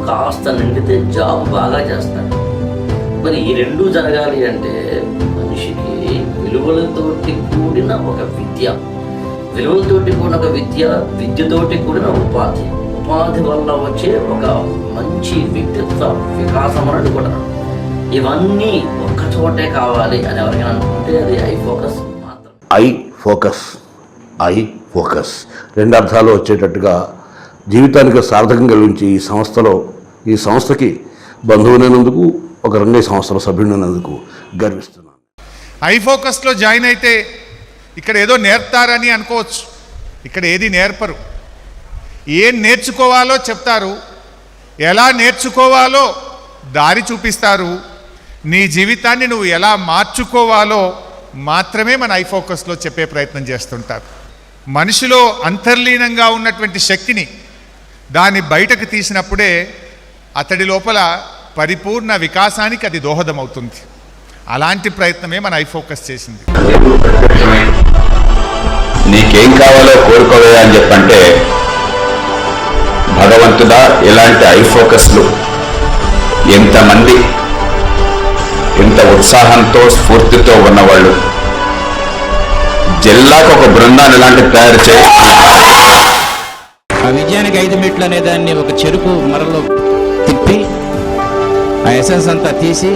కాస్త నిండితే జాబ్ బాగా చేస్తాడు. మరి ఈ రెండు జరగాలి అంటే మనిషికి విలువలతోటి కూడిన ఒక విద్య, విలువలతోటి కూడిన ఒక విద్యతోటి కూడిన ఉపాధి వల్ల వచ్చే ఒక మంచి వ్యక్తిత్వ వికాసం అని అనుకుంటున్నాను. ఇవన్నీ ఒక్క చోటే కావాలి అని ఎవరికైనా అనుకుంటే అది ఐ ఫోకస్ మాత్రం. ఐ ఫోకస్ రెండు అర్థాలు వచ్చేటట్టుగా జీవితానికి సార్థకం కలిగించి ఈ సంస్థకి బంధువునైనందుకు, ఒక రంగ సంస్థల సభ్యుడైనందుకు గర్విస్తున్నాను. ఐ ఫోకస్లో జాయిన్ అయితే ఇక్కడ ఏదో నేర్పుతారని అనుకోవచ్చు. ఇక్కడ ఏది నేర్పరు. ఏం నేర్చుకోవాలో చెప్తారు, ఎలా నేర్చుకోవాలో దారి చూపిస్తారు. నీ జీవితాన్ని నువ్వు ఎలా మార్చుకోవాలో మాత్రమే మన ఐ ఫోకస్లో చెప్పే ప్రయత్నం చేస్తుంటారు. మనిషిలో అంతర్లీనంగా ఉన్నటువంటి శక్తిని దాన్ని బయటకు తీసినప్పుడే అతడి లోపల పరిపూర్ణ వికాసానికి అది దోహదమవుతుంది. అలాంటి ప్రయత్నమే మన ఐ ఫోకస్ చేసింది. నీకేం కావాలో కోరుకోవే అని చెప్పంటే భగవంతుడా, ఇలాంటి ఐ ఫోకస్లు ఎంతమంది ఎంత ఉత్సాహంతో స్ఫూర్తితో ఉన్నవాళ్ళు, జిల్లాకు ఒక బృందాన్ని ఇలాంటి తయారు చేయి. ఆ విజయానికి 5 మెట్లు అనే దాన్ని ఒక చెరుకు మరలో తిప్పి ఆ ఎసెన్స్ అంతా తీసి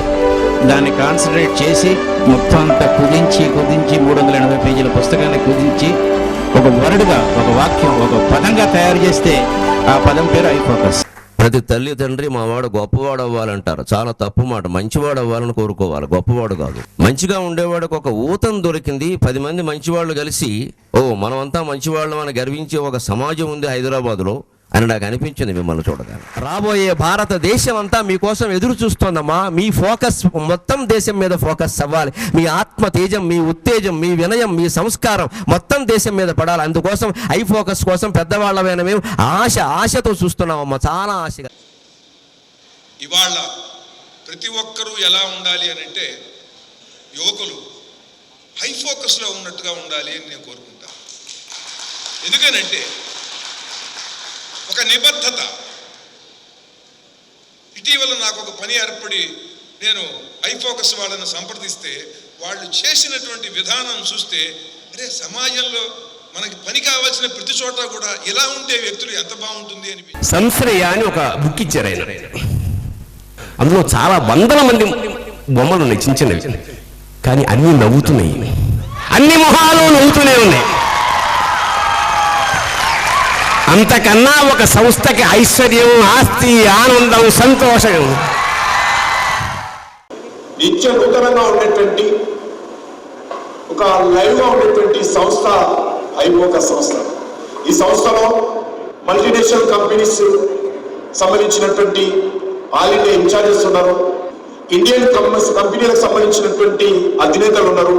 దాన్ని కాన్సన్ట్రేట్ చేసి మొత్తం అంతా కుదించి 380 పేజీల పుస్తకాన్ని కుదించి ఒక వర్డ్గా, ఒక వాక్యం, ఒక పదంగా తయారు చేస్తే ఆ పదం పేరు ఐ ఫోకస్. ప్రతి తల్లి తండ్రి మా వాడు గొప్పవాడు అవ్వాలంటారు. చాలా తప్పు మాట. మంచివాడు అవ్వాలని కోరుకోవాలి, గొప్పవాడు కాదు. మంచిగా ఉండేవాడికి ఒక ఊతం దొరికింది. 10 మంది మంచివాళ్ళు కలిసి మనమంతా మంచివాళ్ళం అని గర్వించే ఒక సమాజం ఉంది హైదరాబాద్లో అని నాకు అనిపించింది మిమ్మల్ని చూడగానే. రాబోయే భారతదేశం అంతా మీకోసం ఎదురు చూస్తోందమ్మా. మీ ఫోకస్ మొత్తం దేశం మీద ఫోకస్ అవ్వాలి. మీ ఆత్మ తేజం, మీ ఉత్తేజం, మీ వినయం, మీ సంస్కారం మొత్తం దేశం మీద పడాలి. అందుకోసం ఐ ఫోకస్ కోసం పెద్దవాళ్ళమైన మేము ఆశతో చూస్తున్నామమ్మా, చాలా ఆశగా. ఇవాళ ప్రతి ఒక్కరూ ఎలా ఉండాలి అని అంటే యువకులు హై ఫోకస్లో ఉన్నట్టుగా ఉండాలి అని నేను కోరుకుంటాను. ఎందుకనంటే ఒక నిబద్ధత. ఇటీవల నాకు ఒక పని ఏర్పడి నేను ఐ ఫోకస్ వాళ్ళని సంప్రదిస్తే వాళ్ళు చేసినటువంటి విధానం చూస్తే, అరే సమాజంలో మనకి పని కావాల్సిన ప్రతి చోట కూడా ఇలా ఉంటే వ్యక్తులు ఎంత బాగుంటుంది అని. సంశ్రయ అని ఒక బుక్ ఇచ్చారు ఆయన. అందులో చాలా వందల మంది బొమ్మలు ఉన్నాయి, చిన్న చిన్నవి. కానీ అన్ని నవ్వుతున్నాయి, అన్ని మొహాలు నవ్వుతూనే ఉన్నాయి. అంతకన్నా ఒక సంస్థకి ఐశ్వర్యం, ఆస్తి, ఆనందం, సంతోషం. నిత్య నూతనంగా ఉండేటువంటి ఒక లైవ్గా ఉండేటువంటి సంస్థ ఐ ఫోకస్ సంస్థ. ఈ సంస్థలో మల్టీనేషనల్ కంపెనీస్ సంబంధించినటువంటి ఆల్ ఇండియా ఇన్ఛార్జెస్ ఉన్నారు, ఇండియన్ కంపెనీలకు సంబంధించినటువంటి అధినేతలు ఉన్నారు,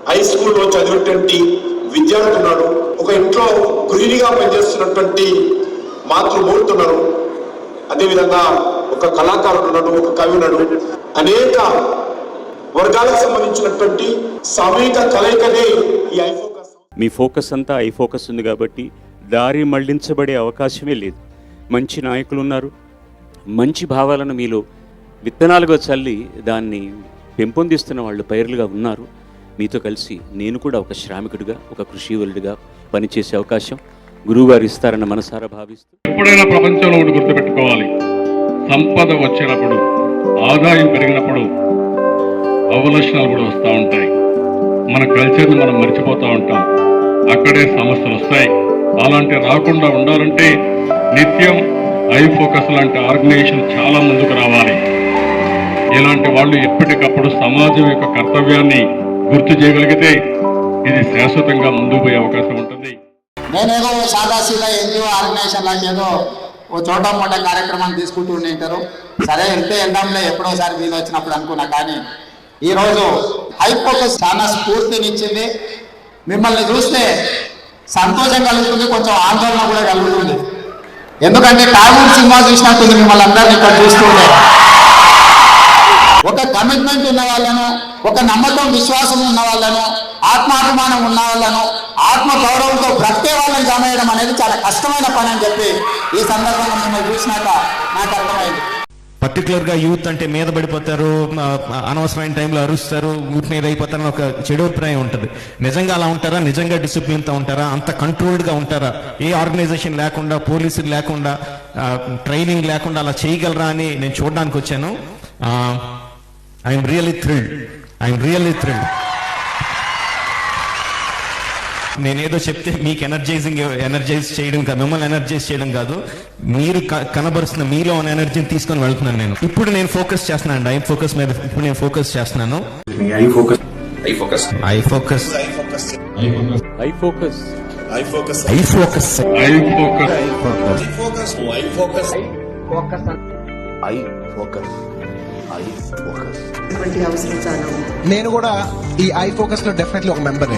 హై స్కూల్లో చదివేటువంటి విద్యార్థులు ఉన్నారు, ఒక ఇంట్లో గృహిణిగా పనిచేస్తున్నటువంటి మాతృమూర్తి ఉన్నారు, అదేవిధంగా ఒక కళాకారుడు ఉన్నాడు, ఒక కవి ఉన్నాడు. అనేక వర్గాలకు సంబంధించినటువంటి సామూహిక కలయికనే ఈ ఐ ఫోకస్. మీ ఫోకస్ అంతా ఐ ఫోకస్ ఉంది కాబట్టి దారి మళ్లించబడే అవకాశమే లేదు. మంచి నాయకులు ఉన్నారు, మంచి భావాలను మీలో విత్తనాలుగా చల్లి దాన్ని పెంపొందిస్తున్న వాళ్ళు పైర్లుగా ఉన్నారు. మీతో కలిసి నేను కూడా ఒక శ్రామికుడిగా, ఒక కృషివలుడిగా పనిచేసే అవకాశం గురువుగారు ఇస్తారన్న మనసారా భావిస్తూ, ఎప్పుడైనా ప్రపంచంలో ఒకటి గుర్తుపెట్టుకోవాలి, సంపద వచ్చినప్పుడు, ఆదాయం పెరిగినప్పుడు అవలక్షణాలు కూడా వస్తూ ఉంటాయి. మన కల్చర్ని మనం మర్చిపోతూ ఉంటాం, అక్కడే సమస్యలు వస్తాయి. అలాంటి రాకుండా ఉండాలంటే నిత్యం ఐ ఫోకస్ లాంటి ఆర్గనైజేషన్ చాలా ముందుకు రావాలి. ఇలాంటి వాళ్ళు ఎప్పటికప్పుడు సమాజం యొక్క కర్తవ్యాన్ని గుర్తు చేయగలిగితే ఇది శాశ్వతంగా ముందుకు పోయే అవకాశం ఉంటుంది. నేనేదో సాదాసీదా ఎన్జిఓ ఆర్గనైజేషన్ లాంటి ఏదో ఓ చోట మూట కార్యక్రమాన్ని తీసుకుంటూ ఉంటారు. సరే వెళ్దాంలే ఎప్పుడోసారి వీలు వచ్చినప్పుడు అనుకున్నా. కానీ ఈరోజు హై ఫోకస్ చాలా స్ఫూర్తినిచ్చింది. మిమ్మల్ని చూస్తే సంతోషం కలుగుతుంది, కొంచెం ఆందోళన కూడా కలుగుతుంది. ఎందుకంటే టాగూర్ సినిమా చూసినట్టుంది మిమ్మల్ని అందరినీ ఇక్కడ చూస్తుంటే. ఒక కమిట్మెంట్ ఉన్న వాళ్ళను ఒక నమ్మకం విశ్వాసం ఉన్న వాళ్ళను, ఆత్మాభిమానం ఉన్న వాళ్ళను, ఆత్మ గౌరవంతో బ్రతికే వాళ్ళని జమ చేయడం అనేది చాలా కష్టమైన పని అని చెప్పి ఈ సందర్భంగా మిమ్మల్ని చూసినాక నాకు అర్థమైంది. పర్టికులర్గా యూత్ అంటే మీద పడిపోతారు, అనవసరమైన టైంలో అరుస్తారు, ఊరి మీద అయిపోతారని ఒక చెడు అభిప్రాయం ఉంటుంది. నిజంగా అలా ఉంటారా? నిజంగా డిసిప్లిన్తో ఉంటారా? అంత కంట్రోల్డ్గా ఉంటారా? ఏ ఆర్గనైజేషన్ లేకుండా, పోలీసులు లేకుండా, ట్రైనింగ్ లేకుండా అలా చేయగలరా అని నేను చూడడానికి వచ్చాను. I'm really thrilled. నేనేదో చెప్తే మీకు ఎనర్జైజ్ చేయడం కాదు, మిమ్మల్ని ఎనర్జైజ్ చేయడం కాదు, మీరు కనబరుస్తున్న మీలో ఉన్న ఎనర్జీని తీసుకొని వెళ్తున్నాను నేను. ఇప్పుడు నేను ఫోకస్ చేస్తున్నాను అండి, ఐ ఫోకస్ మీద ఇప్పుడు నేను ఫోకస్ చేస్తున్నాను. నేను కూడా ఈ ఐ ఫోకస్ లో డెఫినెట్లీ ఒక మెంబర్.